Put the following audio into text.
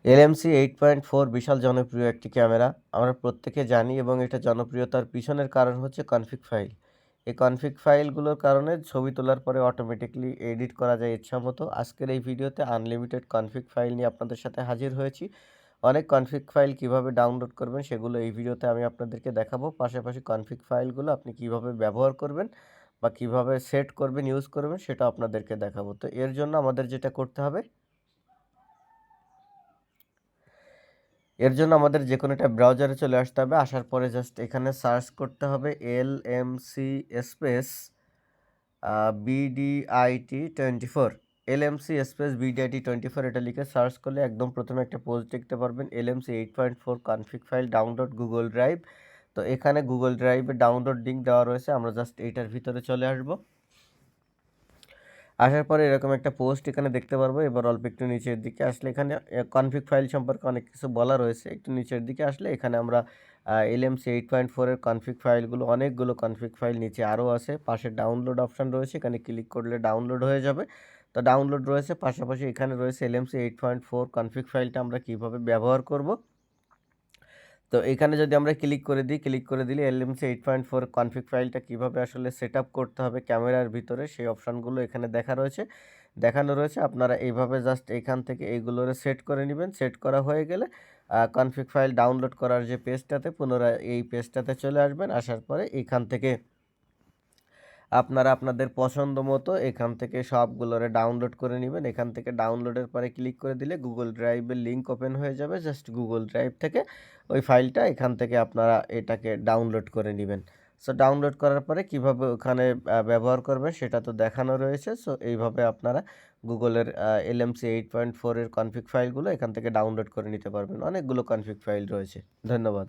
LMC 8.4 বিশাল জনপ্রিয় একটি camera. আমরা প্রত্যেকে জানি এবং এটা জনপ্রিয়তার পিছনের কারণ হচ্ছে কনফিগ ফাইল। এই কনফিগ ফাইলগুলোর কারণে ছবি তোলার পরে অটোমেটিক্যালি এডিট করা যায় ইচ্ছামতো। আজকের এই ভিডিওতে আনলিমিটেড কনফিগ ফাইল নিয়ে আপনাদের সাথে হাজির হয়েছি। অনেক কনফিগ ফাইল কিভাবে ডাউনলোড করবেন সেগুলো এই ভিডিওতে আমি আপনাদেরকে দেখাবো। পাশাপাশি কনফিগ ফাইলগুলো আপনি কিভাবে ব্যবহার করবেন বা কিভাবে সেট করবেন, ইউজ করবেন সেটা আপনাদেরকে দেখাবো। তো এর জন্য আমাদের যেটা করতে হবে, এর জন্য আমাদের যে কোনো একটা ব্রাউজারে চলে আসতে হবে। আসার পরে জাস্ট এখানে সার্চ করতে হবে LMC space BDIT24, LMC space BDIT24 এটা লিখে সার্চ করলে একদম প্রথমে একটা পোস্ট দেখতে পারবেন, LMC 8.4 config file download Google drive. তো এখানে গুগল ড্রাইভে ডাউনলোড লিঙ্ক দেওয়া রয়েছে, আমরা জাস্ট এইটার ভিতরে চলে আসবো। আসার পরে এরকম একটা পোস্ট এখানে দেখতে পারবো। এবার অল্প একটু নিচের দিকে আসলে এখানে কনফিগ ফাইল সম্পর্কে অনেক কিছু বলা রয়েছে। একটু নিচের দিকে আসলে এখানে আমরা এলএমসি 8.4 এর কনফিগ ফাইলগুলো, অনেকগুলো কনফিগ ফাইল নিচে আরও আছে। পাশে ডাউনলোড অপশান রয়েছে, এখানে ক্লিক করলে ডাউনলোড হয়ে যাবে। তো ডাউনলোড রয়েছে, পাশাপাশি এখানে রয়েছে এলএমসি 8.4 কনফিগ ফাইলটা আমরা কীভাবে ব্যবহার করব। তো এখানে যদি আমরা ক্লিক করে দিই, ক্লিক করে দিলে এলএমসি 8.4 কনফিগ ফাইলটা কীভাবে আসলে সেট আপ করতে হবে ক্যামেরার ভিতরে সেই অপশানগুলো এখানে দেখানো রয়েছে। আপনারা এইভাবে জাস্ট এখান থেকে এইগুলোরে সেট করে নেবেন। সেট করা হয়ে গেলে কনফিগ ফাইল ডাউনলোড করার যে পেজটাতে, পুনরায় এই পেজটাতে চলে আসবেন। আসার পরে এখান থেকে আপনারা আপনাদের পছন্দ মতো এখান থেকে সবগুলোরে ডাউনলোড করে নেবেন। এখান থেকে ডাউনলোডের পরে ক্লিক করে দিলে গুগল ড্রাইভের লিঙ্ক ওপেন হয়ে যাবে। জাস্ট গুগল ড্রাইভ থেকে ওই ফাইলটা এখান থেকে আপনারা এটাকে ডাউনলোড করে নেবেন। সো ডাউনলোড করার পরে কিভাবে ওখানে ব্যবহার করবেন সেটা তো দেখানো রয়েছে। সো এইভাবে আপনারা গুগলের এলএমসি 8.4 এর কনফিগ ফাইলগুলো এখান থেকে ডাউনলোড করে নিতে পারবেন। অনেকগুলো কনফিগ ফাইল রয়েছে। ধন্যবাদ।